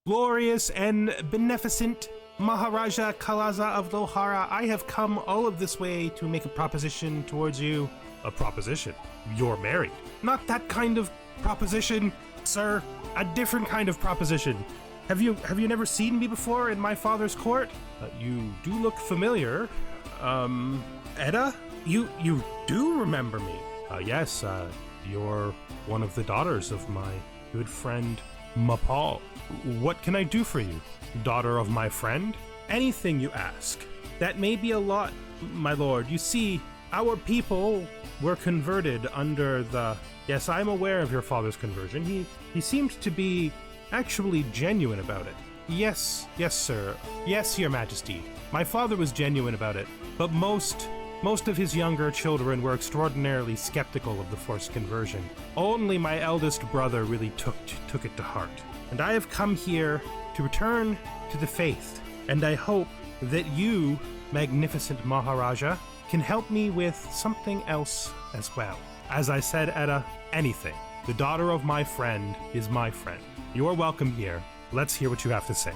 Glorious and beneficent Maharaja Kalasa of Lohara, I have come all of this way to make a proposition towards you. A proposition? You're married. Not that kind of proposition, sir. A different kind of proposition. Have you never seen me before in my father's court? You do look familiar. Edda? You do remember me? Yes, you're one of the daughters of my good friend Mapal. What can I do for you, daughter of my friend? Anything you ask. That may be a lot, my lord. You see, our people were converted under the... Yes, I'm aware of your father's conversion. He seemed to be actually genuine about it. Yes, sir. Yes, your majesty. My father was genuine about it, but most of his younger children were extraordinarily skeptical of the forced conversion. Only my eldest brother really took it to heart. And I have come here to return to the faith, and I hope that you, magnificent Maharaja, can help me with something else as well. As I said, Edda, anything. The daughter of my friend is my friend. You are welcome here. Let's hear what you have to say.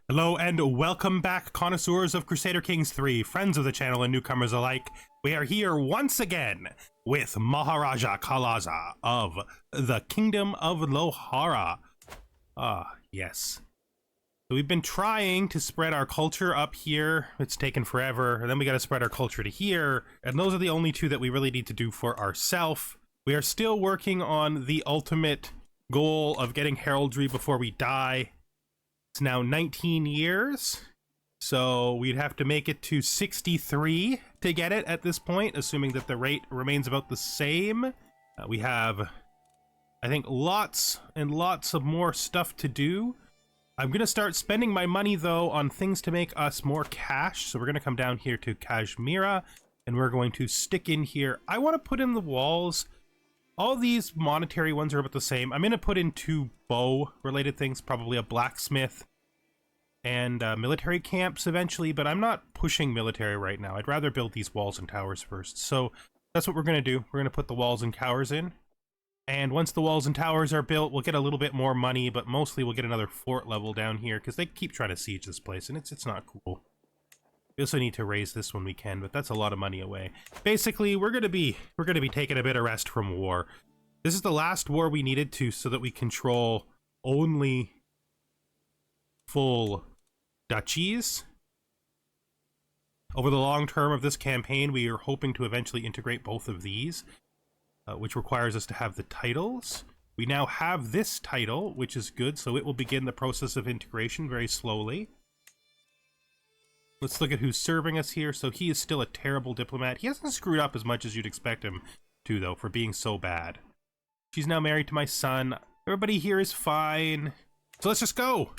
Hello and welcome back, connoisseurs of Crusader Kings 3, friends of the channel and newcomers alike. We are here once again with Maharaja Kalasa of the Kingdom of Lohara. Yes. So we've been trying to spread our culture up here. It's taken forever. And then we got to spread our culture to here. And those are the only two that we really need to do for ourselves. We are still working on the ultimate goal of getting heraldry before we die. It's now 19 years. So we'd have to make it to 63 to get it at this point, assuming that the rate remains about the same. We have, I think, lots and lots of more stuff to do. I'm going to start spending my money, though, on things to make us more cash. So we're going to come down here to Kashmir, and we're going to stick in here. I want to put in the walls. All these monetary ones are about the same. I'm going to put in 2 bow-related things, probably a blacksmith and military camps eventually, but I'm not pushing military right now. I'd rather build these walls and towers first. So that's what we're going to do. We're going to put the walls and towers in. And once the walls and towers are built, we'll get a little bit more money, but mostly we'll get another fort level down here, because they keep trying to siege this place, and it's not cool. We also need to raise this when we can, but that's a lot of money away. Basically, we're gonna be taking a bit of rest from war. This is the last war we needed to, so that we control only full duchies. Over the long term of this campaign, we are hoping to eventually integrate both of these. Which requires us to have the titles. We now have this title, which is good, so it will begin the process of integration very slowly. Let's look at who's serving us here. So he is still a terrible diplomat. He hasn't screwed up as much as you'd expect him to, though, for being so bad. She's now married to my son. Everybody here is fine. So let's just go.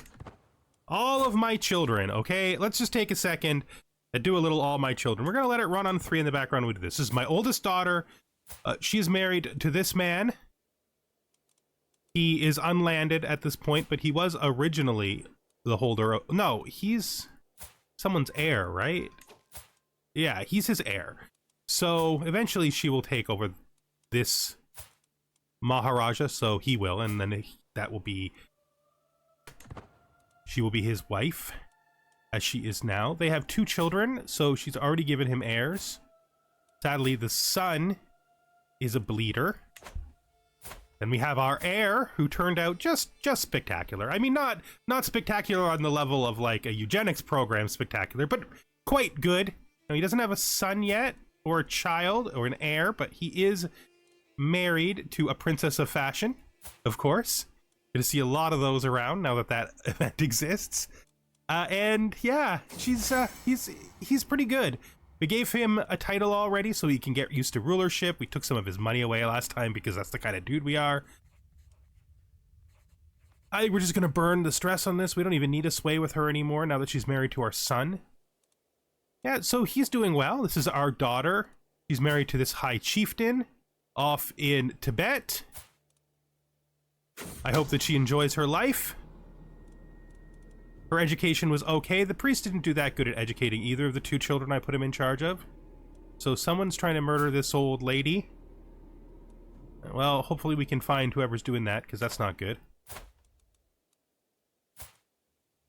All of my children, okay? Let's just take a second and do a little all my children. We're going to let it run on 3 in the background. We do this. This is my oldest daughter. She is married to this man. He is unlanded at this point, but he was originally the holder of... No, he's someone's heir, right? Yeah, he's his heir. So eventually she will take over this Maharaja, so he will, and then that will be... She will be his wife, as she is now. They have 2 children, so she's already given him heirs. Sadly, the son is a bleeder. Then we have our heir, who turned out just spectacular. I mean, not spectacular on the level of like a eugenics program spectacular, but quite good. Now, he doesn't have a son yet, or a child, or an heir, but he is married to a princess of fashion, of course. Going to see a lot of those around now that that event exists. And yeah, he's pretty good. We gave him a title already so he can get used to rulership. We took some of his money away last time because that's the kind of dude we are. I think we're just going to burn the stress on this. We don't even need to sway with her anymore now that she's married to our son. Yeah, so he's doing well. This is our daughter. She's married to this high chieftain off in Tibet. I hope that she enjoys her life. Her education was okay. The priest didn't do that good at educating either of the 2 children I put him in charge of. So someone's trying to murder this old lady. Well, hopefully we can find whoever's doing that, because that's not good.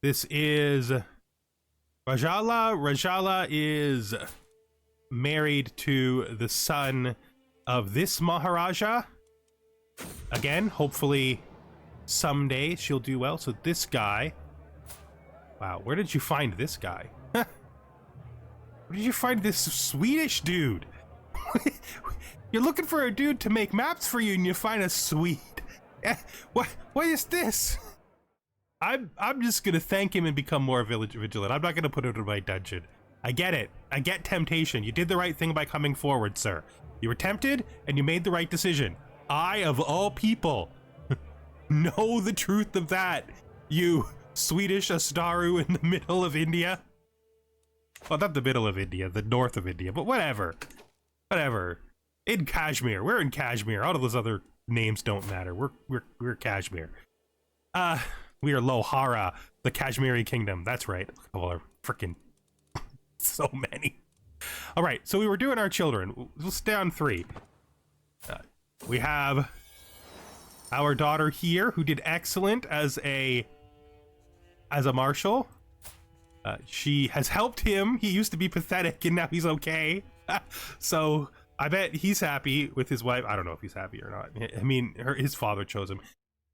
This is Rajala. Rajala is married to the son of this Maharaja. Again, hopefully someday she'll do well. So this guy, wow, where did you find this guy? Where did you find this Swedish dude? You're looking for a dude to make maps for you and you find a Swede. What is this? I'm just gonna thank him and become more vigilant. I'm not gonna put him in my dungeon. I get it. I get temptation. You did the right thing by coming forward, sir. You were tempted and you made the right decision. I, of all people, know the truth of that, you Swedish Astaru in the middle of India. Well, not the middle of India, the north of India, but whatever. Whatever. In Kashmir. We're in Kashmir. All of those other names don't matter. We're Kashmir. We are Lohara, the Kashmiri kingdom. That's right. Well, are freaking so many. All right, so we were doing our children. We'll stay on 3. We have our daughter here, who did excellent as a marshal. She has helped him. He used to be pathetic, and now he's okay. So I bet he's happy with his wife. I don't know if he's happy or not. I mean, his father chose him.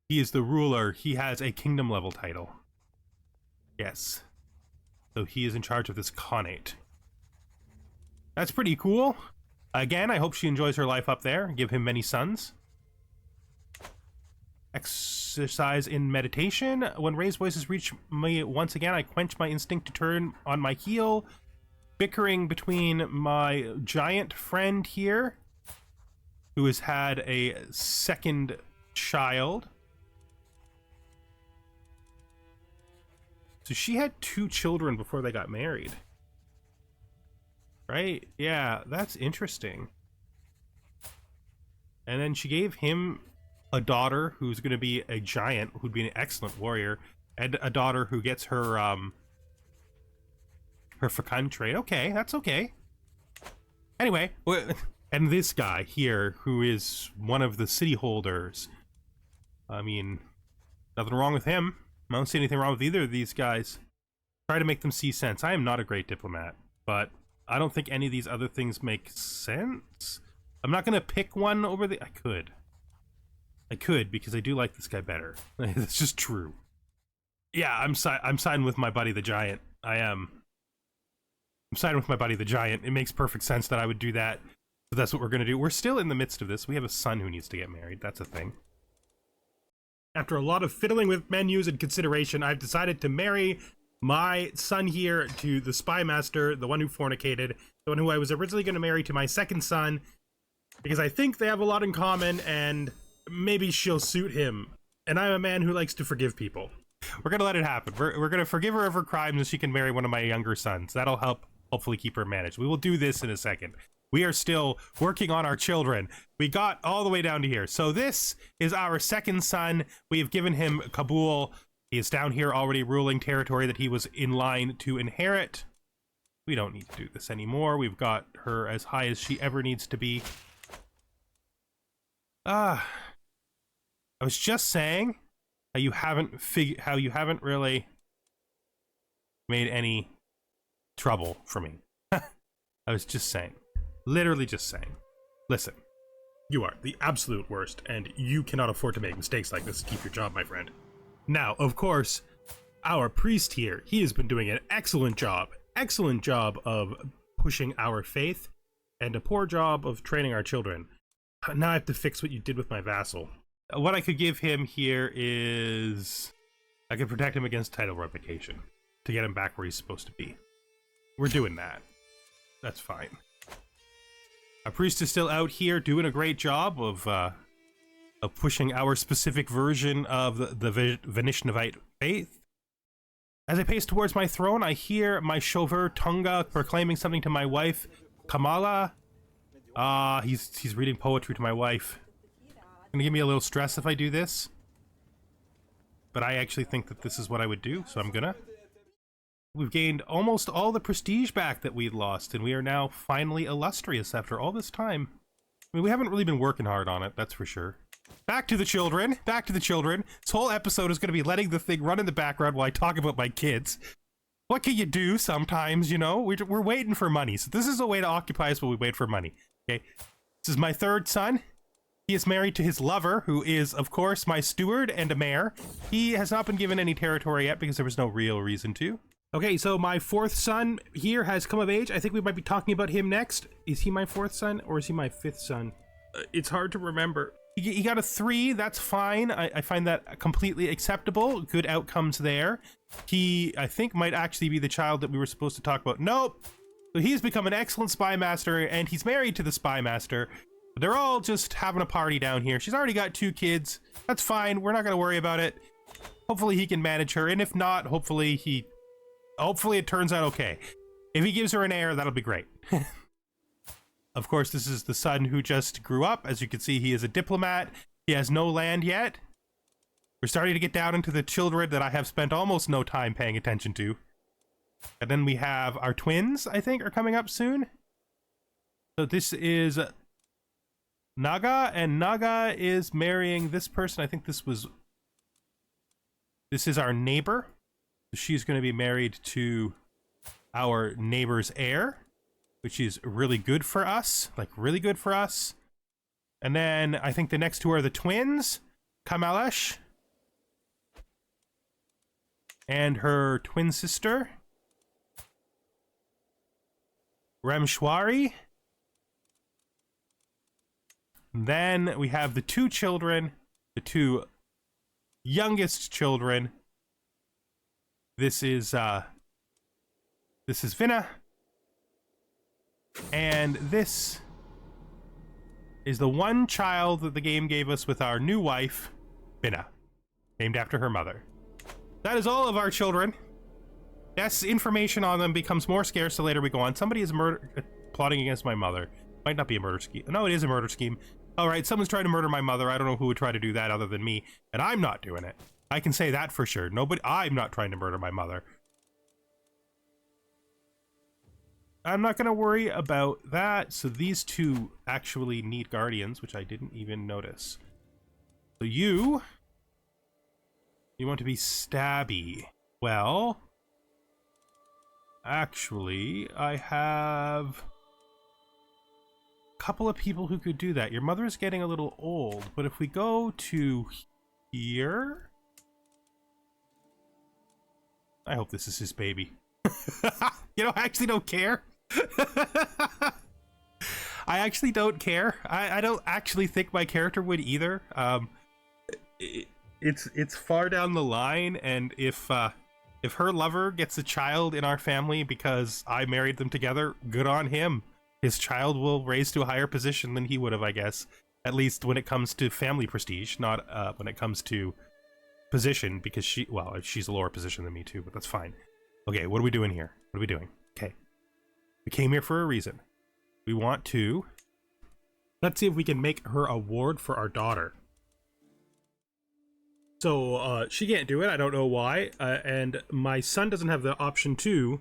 He is the ruler. He has a kingdom level title. Yes. So he is in charge of this Khanate. That's pretty cool. Again, I hope she enjoys her life up there. Give him many sons. Exercise in meditation. When raised voices reach me once again, I quench my instinct to turn on my heel. Bickering between my giant friend here, who has had a second child. So she had 2 children before they got married. Right? Yeah, that's interesting. And then she gave him a daughter who's going to be a giant, who'd be an excellent warrior, and a daughter who gets her fecund trait. Okay, that's okay. Anyway, and this guy here, who is one of the city holders. I mean, nothing wrong with him. I don't see anything wrong with either of these guys. Try to make them see sense. I am not a great diplomat, but I don't think any of these other things make sense. I'm not going to pick one over the... I could, because I do like this guy better. That's just true. Yeah, I'm siding with my buddy the giant. I am. I'm siding with my buddy the giant. It makes perfect sense that I would do that. So that's what we're going to do. We're still in the midst of this. We have a son who needs to get married. That's a thing. After a lot of fiddling with menus and consideration, I've decided to marry my son here to the spy master, the one who fornicated, the one who I was originally going to marry to my second son, because I think they have a lot in common and maybe she'll suit him. And I'm a man who likes to forgive people. We're going to let it happen. We're going to forgive her of her crimes and she can marry one of my younger sons. That'll help hopefully keep her managed. We will do this in a second. We are still working on our children. We got all the way down to here. So this is our second son. We have given him Kabul. He is down here already ruling territory that he was in line to inherit. We don't need to do this anymore. We've got her as high as she ever needs to be. I was just saying how you haven't really made any trouble for me. I was just saying. Literally just saying. Listen, you are the absolute worst, and you cannot afford to make mistakes like this to keep your job, my friend. Now, of course, our priest here, he has been doing an excellent job of pushing our faith, and a poor job of training our children. Now I have to fix what you did with my vassal. What I could give him here is... I could protect him against title revocation to get him back where he's supposed to be. We're doing that. That's fine. Our priest is still out here doing a great job of pushing our specific version of the Vaishnavite faith. As I pace towards my throne, I hear my chauffeur Tunga proclaiming something to my wife, Kamala. He's reading poetry to my wife. Gonna give me a little stress if I do this. But I actually think that this is what I would do, so I'm gonna. We've gained almost all the prestige back that we'd lost, and we are now finally illustrious after all this time. I mean, we haven't really been working hard on it, that's for sure. Back to the children. Back to the children. This whole episode is going to be letting the thing run in the background while I talk about my kids. What can you do sometimes, you know? We're waiting for money. So this is a way to occupy us while we wait for money. Okay. This is my third son. He is married to his lover, who is, of course, my steward and a mayor. He has not been given any territory yet because there was no real reason to. Okay, so my fourth son here has come of age. I think we might be talking about him next. Is he my fourth son or is he my fifth son? It's hard to remember. He got a 3, that's fine. I find that completely acceptable. Good outcomes there. He, I think, might actually be the child that we were supposed to talk about. Nope! So he's become an excellent spy master, and he's married to the spy master. They're all just having a party down here. She's already got 2 kids. That's fine. We're not going to worry about it. Hopefully he can manage her, and if not, hopefully it turns out okay. If he gives her an heir, that'll be great. Of course, this is the son who just grew up. As you can see, he is a diplomat. He has no land yet. We're starting to get down into the children that I have spent almost no time paying attention to. And then we have our twins, I think, are coming up soon. So this is Naga, and Naga is marrying this person. I think this is our neighbor. She's going to be married to our neighbor's heir, which is really good for us, like really good for us. And then I think the next 2 are the twins, Kamalesh and her twin sister, Ramshwari. Then we have the 2 children, the 2 youngest children. This is Vinna. And this is the one child that the game gave us with our new wife, Vinna, named after her mother. That is all of our children. Yes, information on them becomes more scarce the later we go on. Somebody is plotting against my mother. Might not be a murder scheme. No, it is a murder scheme. All right, someone's trying to murder my mother. I don't know who would try to do that other than me, and I'm not doing it. I can say that for sure. I'm not trying to murder my mother. I'm not going to worry about that. So these 2 actually need guardians, which I didn't even notice. So you want to be stabby. Well, actually, I have a couple of people who could do that. Your mother is getting a little old, but if we go to here, I hope this is his baby. You know, I actually don't care. I actually don't care. I don't actually think my character would either. It's far down the line, and if her lover gets a child in our family because I married them together, good on him. His child will raise to a higher position than he would have, I guess. At least when it comes to family prestige, not when it comes to position, because she's a lower position than me too, but that's fine. Okay, what are we doing here? What are we doing? Okay. We came here for a reason. We want to... Let's see if we can make her a ward for our daughter. So, she can't do it. I don't know why. And my son doesn't have the option to.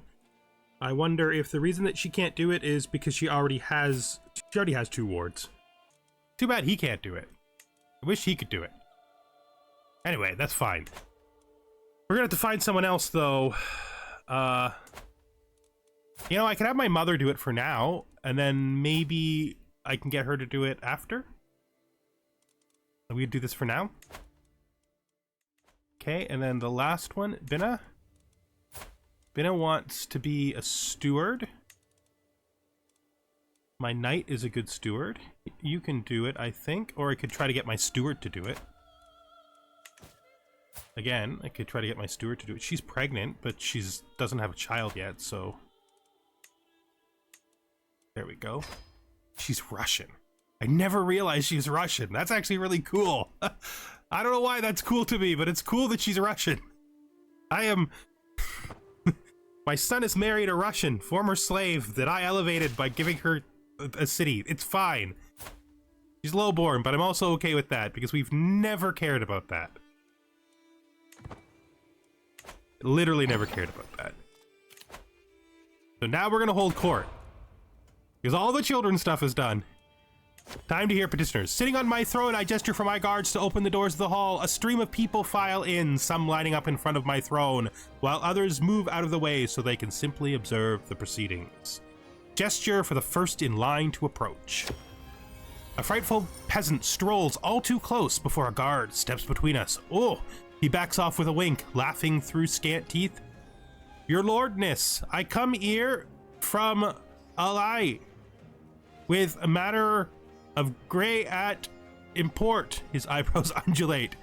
I wonder if the reason that she can't do it is because she already has 2 wards. Too bad he can't do it. I wish he could do it. Anyway, that's fine. We're gonna have to find someone else, though. You know, I could have my mother do it for now, and then maybe I can get her to do it after. We could do this for now. Okay, and then the last one, Binna. Binna wants to be a steward. My knight is a good steward. You can do it, I think, or I could try to get my steward to do it. Again, I could try to get my steward to do it. She's pregnant, but doesn't have a child yet, so... There we go. She's Russian. I never realized she's Russian. That's actually really cool. I don't know why that's cool to me, but it's cool that she's Russian. I am... My son is married a Russian, former slave that I elevated by giving her a city. It's fine. She's lowborn, but I'm also okay with that because we've never cared about that. Literally never cared about that. So now we're gonna hold court. Because all the children's stuff is done. Time to hear petitioners. Sitting on my throne, I gesture for my guards to open the doors of the hall. A stream of people file in, some lining up in front of my throne, while others move out of the way so they can simply observe the proceedings. Gesture for the first in line to approach. A frightful peasant strolls all too close before a guard steps between us. Oh, he backs off with a wink, laughing through scant teeth. Your lordness, I come here from Alai with a matter of grey at import. His eyebrows undulate.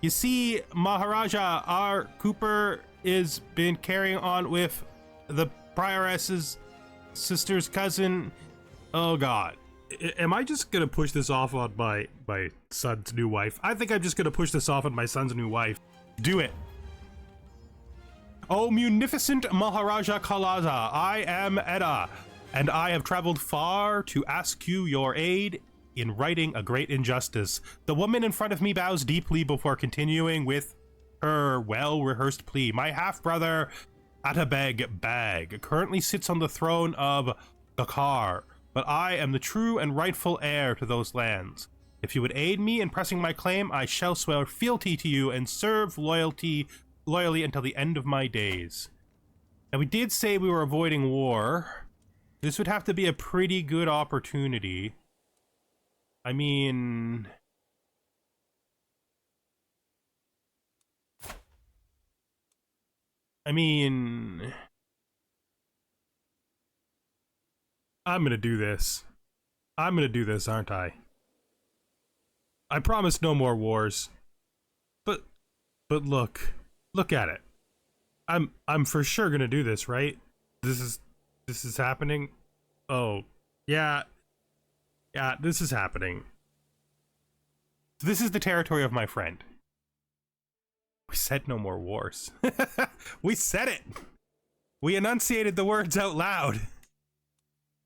You see, Maharaja, our Cooper is been carrying on with the prioress's sister's cousin. Oh god. Am I just gonna push this off on my son's new wife? I think I'm just gonna push this off on my son's new wife. Do it. Oh, munificent Maharaja Kalasa, I am Edda, and I have traveled far to ask you your aid in righting a great injustice. The woman in front of me bows deeply before continuing with her well-rehearsed plea. My half-brother, Atabeg Bag, currently sits on the throne of Dakar, but I am the true and rightful heir to those lands. If you would aid me in pressing my claim, I shall swear fealty to you and serve loyally until the end of my days. Now, we did say we were avoiding war. This would have to be a pretty good opportunity. I mean... I'm gonna do this. I'm gonna do this, aren't I? I promise no more wars. But look at it. I'm for sure gonna do this, right? This is happening. Oh, yeah, this is happening. This is the territory of my friend. We said no more wars. We said it. We enunciated the words out loud.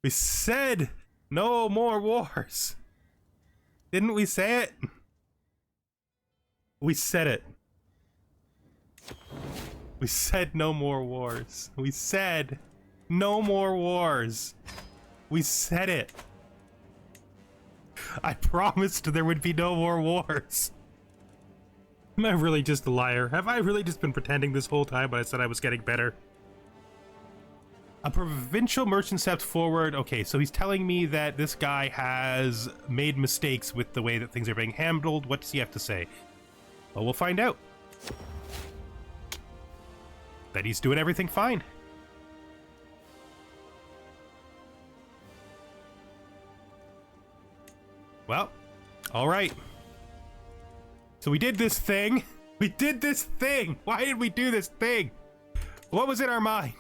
We said no more wars. Didn't we say it? We said it. We said no more wars. We said no more wars. We said it. I promised there would be no more wars. Am I really just a liar? Have I really just been pretending this whole time when I said I was getting better? A provincial merchant stepped forward. Okay, so he's telling me that this guy has made mistakes with the way that things are being handled. What does he have to say? Well, we'll find out. That he's doing everything fine. Well, all right. So we did this thing. We did this thing. Why did we do this thing? What was in our mind?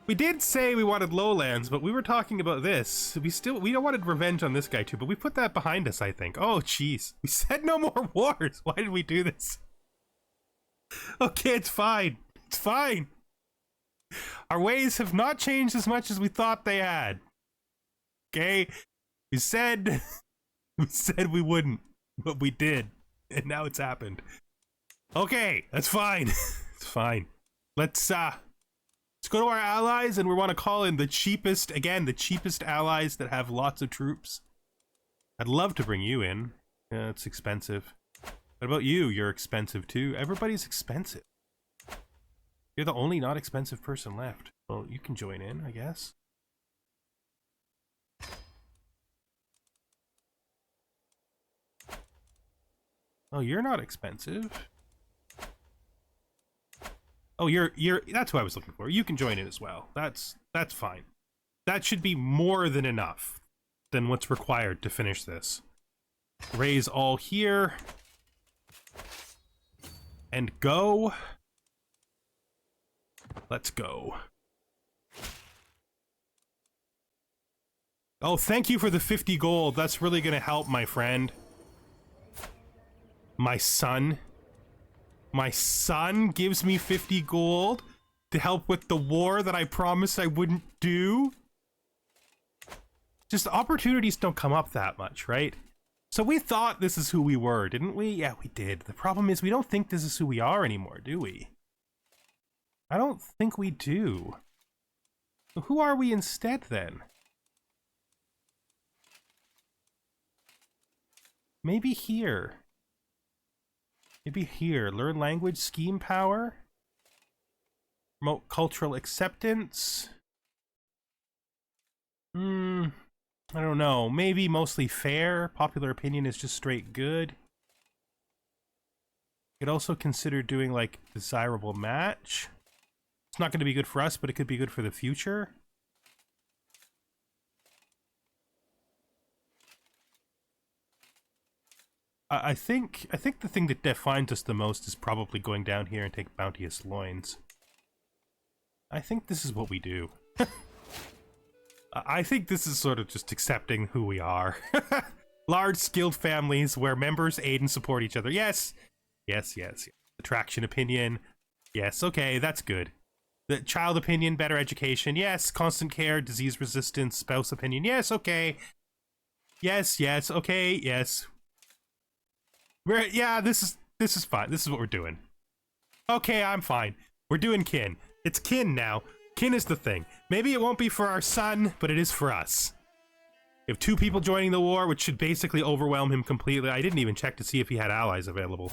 We did say we wanted lowlands, but we were talking about this. We wanted revenge on this guy too, but we put that behind us, I think. Oh, jeez. We said no more wars. Why did we do this? Okay, it's fine. It's fine. Our ways have not changed as much as we thought they had. Okay? We said we wouldn't, but we did. And now it's happened. Okay, that's fine. It's fine. Let's go to our allies, and we want to call in the cheapest allies that have lots of troops. I'd love to bring you in. Yeah, it's expensive. What about you? You're expensive too. Everybody's expensive. You're the only not expensive person left. Well, you can join in, I guess. Oh, you're not expensive. Oh, you're that's what I was looking for. You can join in as well. That's fine. That should be more than enough than what's required to finish this. Raise all here. And go. Let's go. Oh, thank you for the 50 gold. That's really gonna help, my friend. My son. My son gives me 50 gold to help with the war that I promised I wouldn't do. Just opportunities don't come up that much, right? So we thought this is who we were, didn't we? Yeah, we did. The problem is we don't think this is who we are anymore, do we? I don't think we do. So who are we instead, then? Maybe here. Maybe here. Learn language, scheme power. Promote cultural acceptance. I don't know. Maybe mostly fair. Popular opinion is just straight good. Could also consider doing, like, desirable match. It's not going to be good for us, but it could be good for the future. I think the thing that defines us the most is probably going down here and take bounteous loins. I think this is what we do. I think this is sort of just accepting who we are. Large skilled families where members aid and support each other. Yes. Yes, yes. Attraction opinion. Yes, okay, that's good. The child opinion, better education. Yes, constant care, disease resistance, spouse opinion. Yes, okay. Yes, yes, okay, yes. Yeah, this is fine. This is what we're doing. Okay, I'm fine. We're doing kin. It's kin now. Kin is the thing. Maybe it won't be for our son, but it is for us. We have 2 people joining the war, which should basically overwhelm him completely. I didn't even check to see if he had allies available.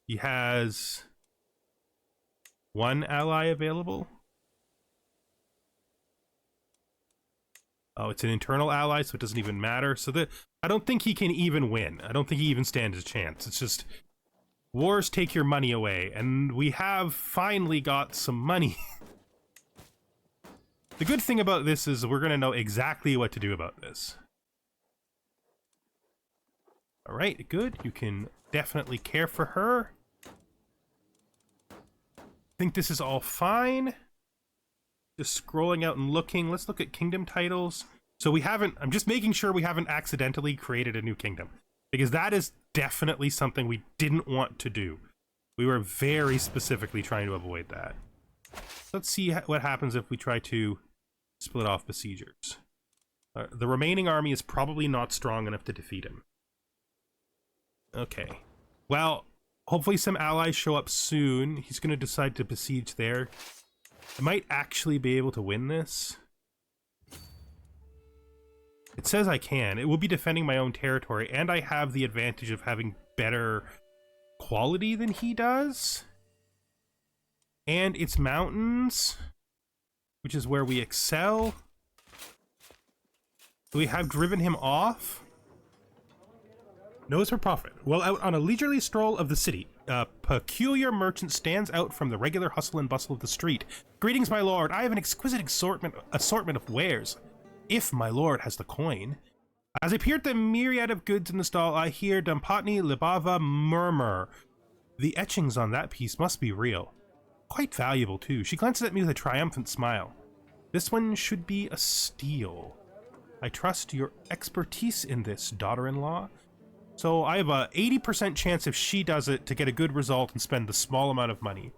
He has 1 ally available. Oh, it's an internal ally, so it doesn't even matter. So I don't think he can even win. I don't think he even stands a chance. It's just wars take your money away, and we have finally got some money. The good thing about this is we're going to know exactly what to do about this. All right, good. You can definitely care for her. I think this is all fine. Just scrolling out and looking. Let's look at kingdom titles. So we haven't, I'm just making sure we haven't accidentally created a new kingdom, because that is definitely something we didn't want to do. We were very specifically trying to avoid that. Let's see what happens if we try to split off besiegers. The remaining army is probably not strong enough to defeat him. Okay. Well, hopefully some allies show up soon. He's going to decide to besiege there. I might actually be able to win this. It says I can. It will be defending my own territory, and I have the advantage of having better quality than he does. And it's mountains, which is where we excel. We have driven him off. Nose for profit. While out on a leisurely stroll of the city, a peculiar merchant stands out from the regular hustle and bustle of the street. Greetings, my lord. I have an exquisite assortment of wares, if my lord has the coin. As I peer at the myriad of goods in the stall, I hear Dampatni Libava murmur. The etchings on that piece must be real. Quite valuable, too. She glances at me with a triumphant smile. This one should be a steal. I trust your expertise in this, daughter-in-law. So I have a 80% chance if she does it to get a good result and spend the small amount of money.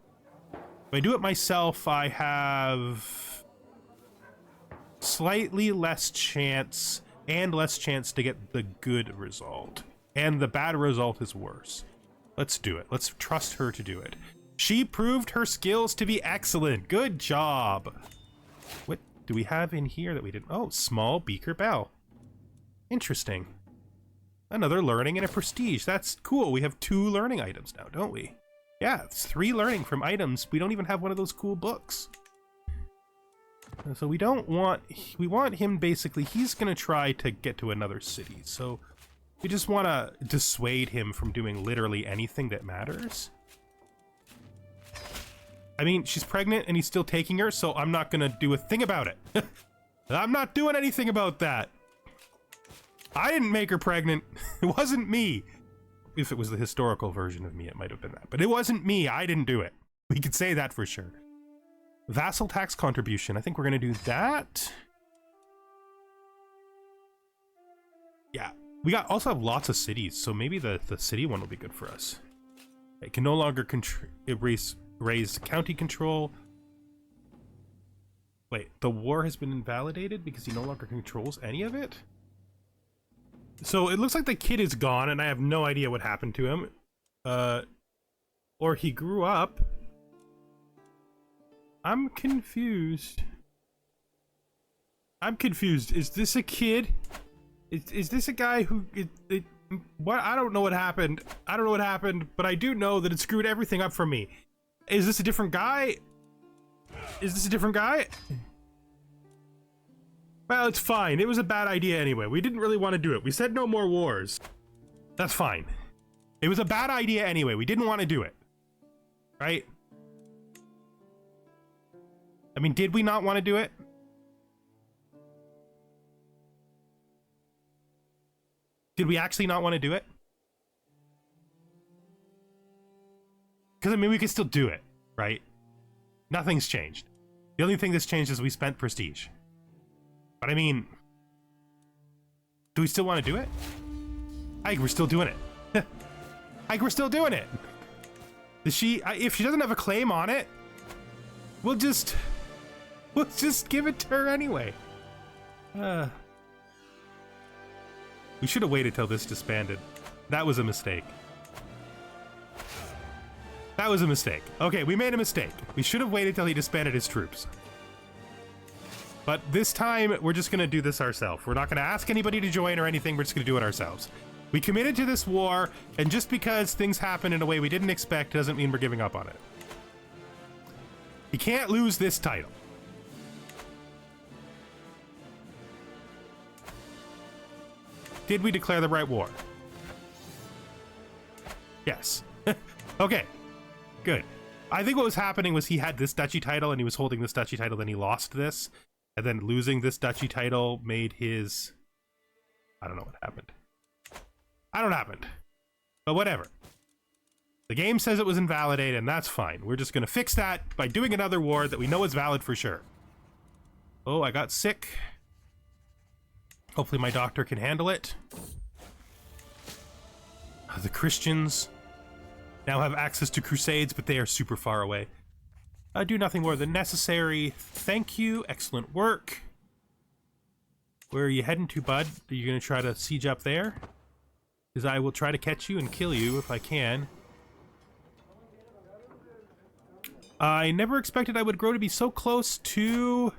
If I do it myself, I have slightly less chance and less chance to get the good result. And the bad result is worse. Let's do it. Let's trust her to do it. She proved her skills to be excellent. Good job. What do we have in here that we didn't? Oh, small beaker bell. Interesting. Another learning and a prestige. That's cool. We have 2 learning items now, don't we? Yeah, it's 3 learning from items. We don't even have one of those cool books. So we want him basically, he's going to try to get to another city. So we just want to dissuade him from doing literally anything that matters. I mean, she's pregnant and he's still taking her, so I'm not going to do a thing about it. I'm not doing anything about that. I didn't make her pregnant. It wasn't me. If it was the historical version of me, it might have been that. But it wasn't me. I didn't do it. We could say that for sure. Vassal tax contribution. I think we're going to do that. Yeah. We also have lots of cities, so maybe the city one will be good for us. It can no longer raise county control. Wait, the war has been invalidated because he no longer controls any of it? So it looks like the kid is gone and I have no idea what happened to him. Or he grew up. I'm confused. I'm confused. Is this a kid? Is this a guy who... what? I don't know what happened. I don't know what happened, but I do know that it screwed everything up for me. Is this a different guy? Is this a different guy? Well, it's fine. It was a bad idea anyway. We didn't really want to do it. We said no more wars. That's fine. It was a bad idea anyway. We didn't want to do it. Right? I mean, did we not want to do it? Did we actually not want to do it? Because, I mean, we could still do it, right? Nothing's changed. The only thing that's changed is we spent prestige. But, I mean... do we still want to do it? I think we're still doing it. I think we're still doing it. Does she... if she doesn't have a claim on it, we'll just give it to her anyway. We should have waited till this disbanded. That was a mistake. That was a mistake. Okay, we made a mistake. We should have waited till he disbanded his troops. But this time, we're just gonna do this ourselves. We're not gonna ask anybody to join or anything, we're just gonna do it ourselves. We committed to this war, and just because things happen in a way we didn't expect doesn't mean we're giving up on it. He can't lose this title. Did we declare the right war? Yes. Okay. Good. I think what was happening was he had this duchy title and he was holding this duchy title, then he lost this. And then losing this duchy title made his... I don't know what happened. I don't know what happened. But whatever. The game says it was invalidated, and that's fine. We're just going to fix that by doing another war that we know is valid for sure. Oh, I got sick. Hopefully my doctor can handle it. The Christians now have access to crusades, but they are super far away. Do nothing more than necessary. Thank you. Excellent work. Where are you heading to, bud? Are you going to try to siege up there? Because I will try to catch you and kill you if I can. I never expected I would grow to be so close to...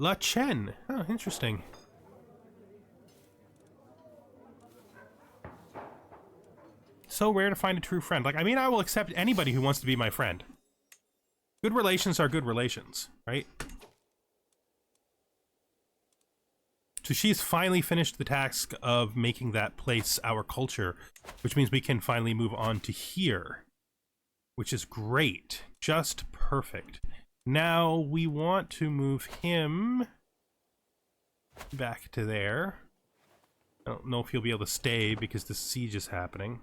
La Chen. Oh, interesting. So rare to find a true friend. Like, I mean, I will accept anybody who wants to be my friend. Good relations are good relations, right? So she's finally finished the task of making that place our culture, which means we can finally move on to here, which is great. Just perfect. Now we want to move him back to there. I don't know if he'll be able to stay because the siege is happening.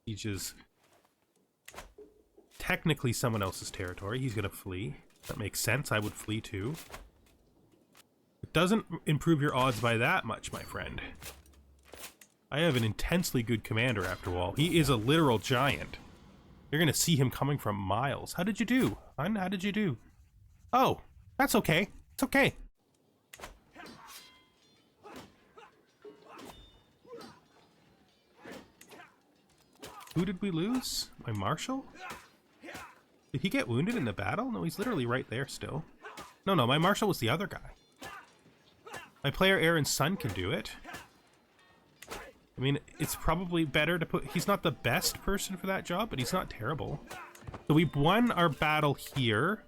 Siege is technically someone else's territory. He's going to flee. That makes sense. I would flee too. It doesn't improve your odds by that much, my friend. I have an intensely good commander after all. He is a literal giant. You're going to see him coming from miles. How did you do, hon? How did you do? Oh, that's okay. It's okay. Who did we lose? My marshal? Did he get wounded in the battle? No, he's literally right there still. No, my marshal was the other guy. My player Aaron's son can do it. I mean, it's probably better to put... He's not the best person for that job, but he's not terrible. So we've won our battle here.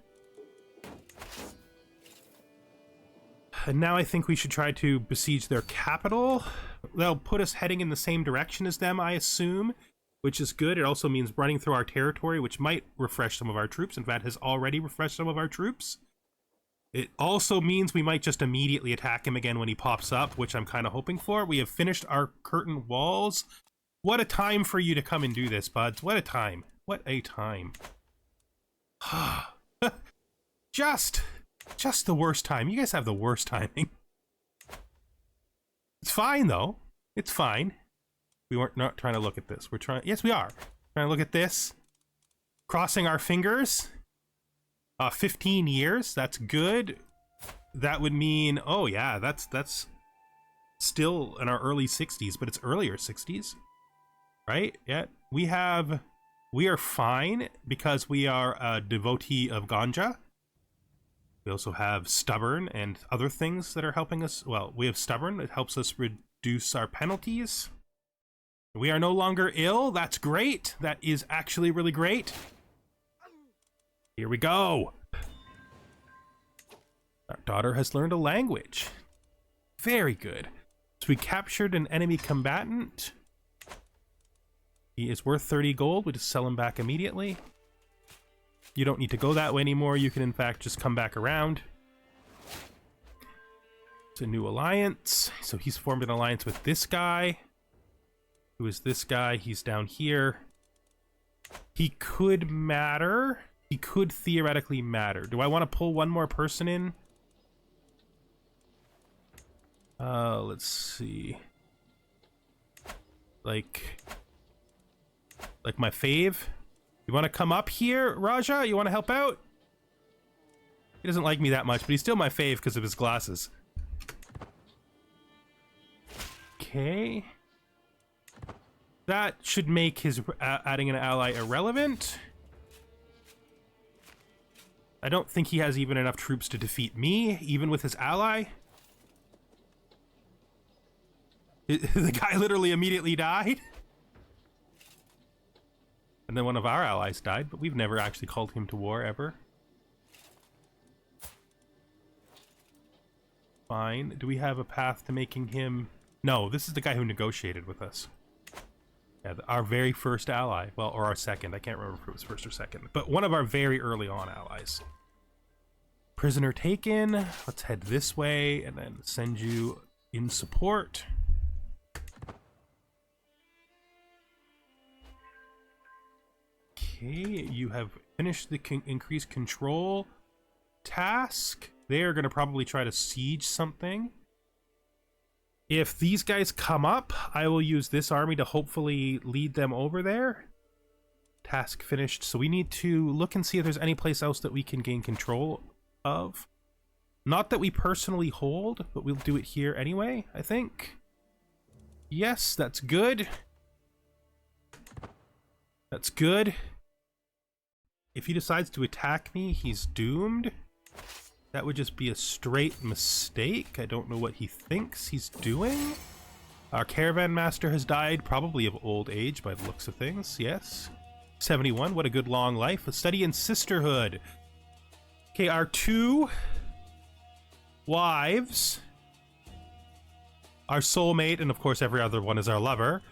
And now I think we should try to besiege their capital. They'll put us heading in the same direction as them, I assume, which is good. It also means running through our territory, which might refresh some of our troops. In fact, has already refreshed some of our troops. It also means we might just immediately attack him again when he pops up, which I'm kind of hoping for. We have finished our curtain walls. What a time for you to come and do this, buds. What a time. What a time. Just the worst time. You guys have the worst timing. It's fine, though. It's fine. We weren't not trying to look at this. We're trying... Yes, we are. Trying to look at this. Crossing our fingers. 15 years, that's good. That would mean, oh yeah, that's still in our early 60s, but it's earlier 60s, right? Yeah, we are fine because we are a devotee of ganja. We also have stubborn and other things that are helping us. Well, we have stubborn. It helps us reduce our penalties. We are no longer ill. That's great. That is actually really great. Here we go. Our daughter has learned a language. Very good. So we captured an enemy combatant. He is worth 30 gold. We just sell him back immediately. You don't need to go that way anymore. You can, in fact, just come back around. It's a new alliance. So he's formed an alliance with this guy. Who is this guy? He's down here. He could matter. He could theoretically matter. Do I want to pull one more person in? Let's see. Like my fave? You want to come up here, Raja? You want to help out? He doesn't like me that much, but he's still my fave because of his glasses. Okay. That should make his adding an ally irrelevant. I don't think he has even enough troops to defeat me, even with his ally. The guy literally immediately died. And then one of our allies died, but we've never actually called him to war, ever. Fine. Do we have a path to making him... No, this is the guy who negotiated with us. Yeah, our very first ally. Well, or our second. I can't remember if it was first or second. But one of our very early on allies. Prisoner taken. Let's head this way and then send you in support. Okay, you have finished the increased control task. They're going to probably try to siege something. If these guys come up, I will use this army to hopefully lead them over there. Task finished. So we need to look and see if there's any place else that we can gain control of. Not that we personally hold, but we'll do it here anyway, I think. Yes, that's good. That's good. If he decides to attack me, he's doomed. That would just be a straight mistake. I don't know what he thinks he's doing. Our caravan master has died, probably of old age by the looks of things, yes. 71, what a good long life. A study in sisterhood. Okay, our two wives, our soulmate, and of course every other one is our lover,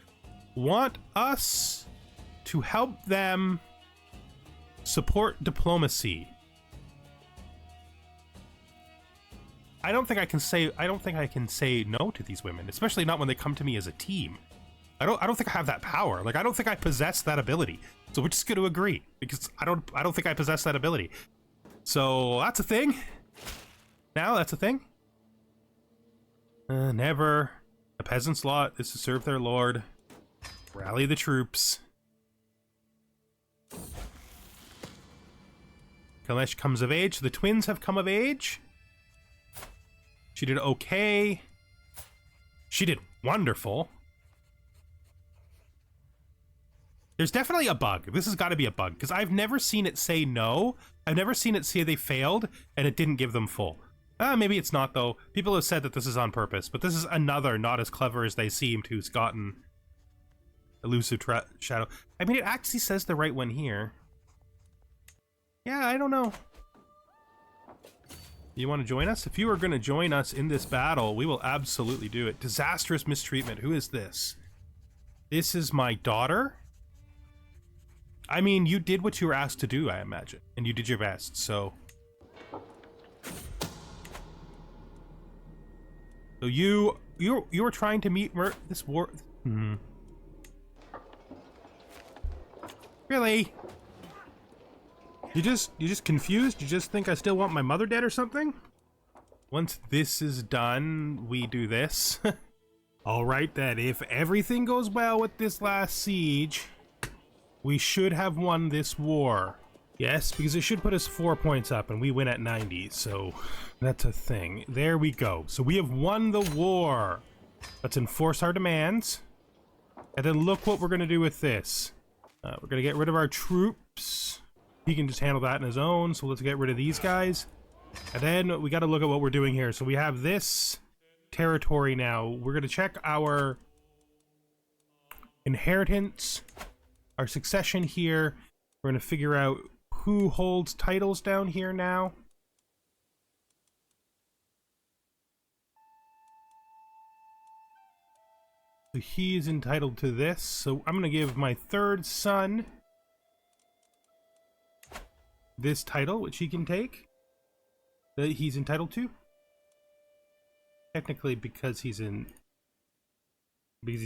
want us to help them support diplomacy. I don't think I can say no to these women, especially not when they come to me as a team. I don't think I have that power. Like, I don't think I possess that ability. So we're just going to agree because I don't think I possess that ability. So that's a thing. Now that's a thing. Never. A peasant's lot is to serve their lord. Rally the troops. Kalesh comes of age. The twins have come of age. She did okay. She did wonderful. There's definitely a bug. This has got to be a bug, because I've never seen it say no. I've never seen it say they failed, and it didn't give them full. Maybe it's not, though. People have said that this is on purpose, but this is another not as clever as they seemed who's gotten elusive shadow. I mean, it actually says the right one here. Yeah, I don't know. You want to join us? If you are going to join us in this battle, we will absolutely do it. Disastrous mistreatment. Who is this? This is my daughter. I mean, you did what you were asked to do, I imagine. And you did your best, so... So you were trying to meet this war... Really? You just confused? You just think I still want my mother dead or something? Once this is done, we do this. Alright then, if everything goes well with this last siege, we should have won this war. Yes, because it should put us 4 points up and we win at 90, so that's a thing. There we go. So we have won the war. Let's enforce our demands. And then look what we're going to do with this. We're going to get rid of our troops. He can just handle that on his own, so let's get rid of these guys. And then we got to look at what we're doing here. So we have this territory now. We're going to check our inheritance, our succession here. We're going to figure out who holds titles down here now. So he is entitled to this. So I'm going to give my third son this title, which he can take, that he's entitled to. Technically, because he's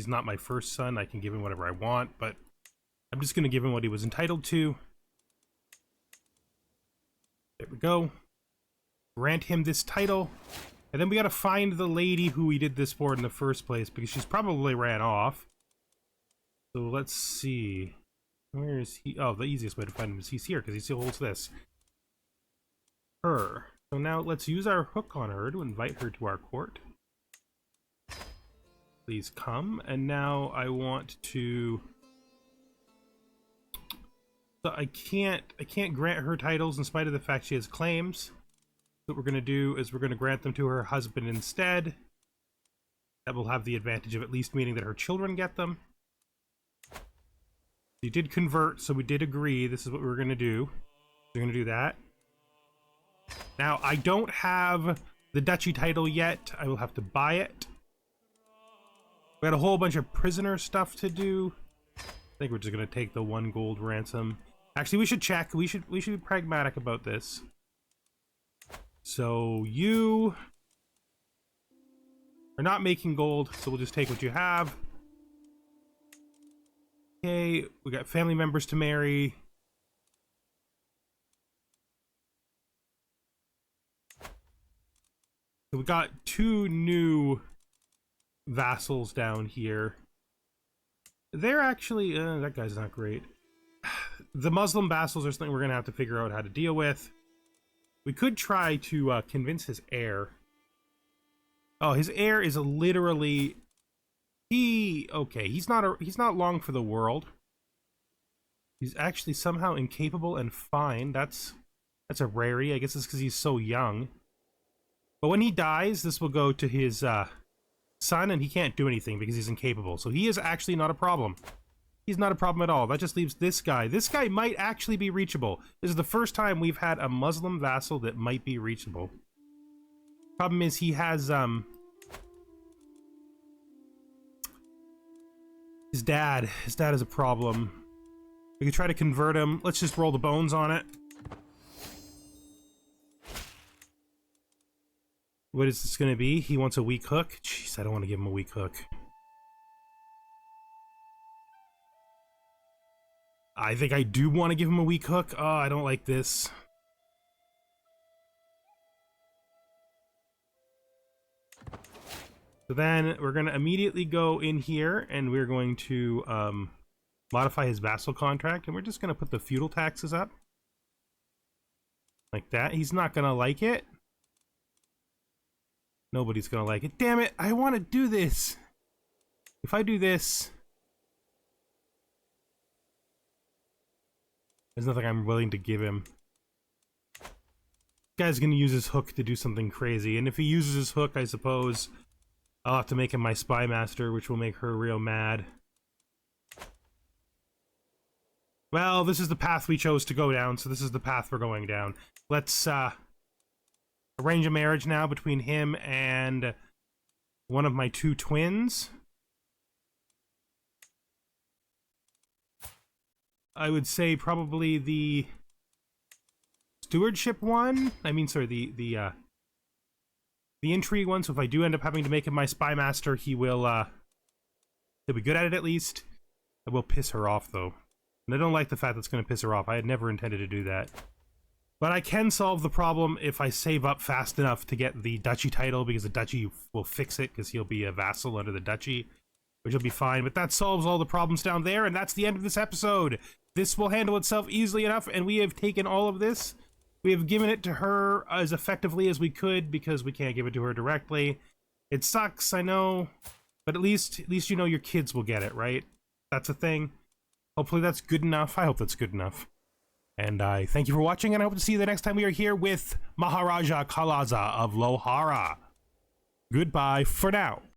not my first son, I can give him whatever I want, but I'm just going to give him what he was entitled to. There we go. Grant him this title. And then we got to find the lady who we did this for in the first place, because she's probably ran off. So let's see. Where is he? Oh, the easiest way to find him is he's here, because he still holds this. Her. So now let's use our hook on her to invite her to our court. Please come. And now I want to... So I can't grant her titles in spite of the fact she has claims. What we're going to do is we're going to grant them to her husband instead. That will have the advantage of at least meaning that her children get them. She did convert, so we did agree this is what we were going to do. We're going to do that. Now, I don't have the duchy title yet. I will have to buy it. We got a whole bunch of prisoner stuff to do. I think we're just going to take the 1 gold ransom. Actually, we should check. We should be pragmatic about this. So you are not making gold, so we'll just take what you have. Okay, we got family members to marry. So we got 2 new vassals down here. They're actually, that guy's not great. The Muslim vassals are something we're going to have to figure out how to deal with. We could try to convince his heir. Oh, his heir is literally... Okay, he's not long for the world. He's actually somehow incapable and fine. That's a rarity. I guess it's because he's so young. But when he dies, this will go to his son, and he can't do anything because he's incapable. So he is actually not a problem. He's not a problem at all. That just leaves this guy. This guy might actually be reachable. This is the first time we've had a Muslim vassal that might be reachable. Problem is he has his dad. His dad is a problem. We could try to convert him. Let's just roll the bones on it. What is this going to be? He wants a weak hook? Jeez, I don't want to give him a weak hook. I think I do want to give him a weak hook. Oh, I don't like this. So then we're going to immediately go in here and we're going to modify his vassal contract, and we're just going to put the feudal taxes up. Like that. He's not going to like it. Nobody's going to like it. Damn it, I want to do this. If I do this... There's nothing I'm willing to give him. This guy's gonna use his hook to do something crazy, and if he uses his hook, I suppose I'll have to make him my spy master, which will make her real mad. Well, this is the path we chose to go down, so this is the path we're going down. Let's arrange a marriage now between him and one of my 2 twins. I would say probably the stewardship one. I mean, sorry, the intrigue one. So if I do end up having to make him my spy master, he'll be good at it at least. I will piss her off though, and I don't like the fact that's going to piss her off. I had never intended to do that, but I can solve the problem if I save up fast enough to get the duchy title, because the duchy will fix it because he'll be a vassal under the duchy, which will be fine. But that solves all the problems down there, and that's the end of this episode. This will handle itself easily enough, and we have taken all of this. We have given it to her as effectively as we could, because we can't give it to her directly. It sucks, I know, but at least you know your kids will get it, right? That's a thing. Hopefully that's good enough. I hope that's good enough. And I thank you for watching, and I hope to see you the next time we are here with Maharaja Kalasa of Lohara. Goodbye for now.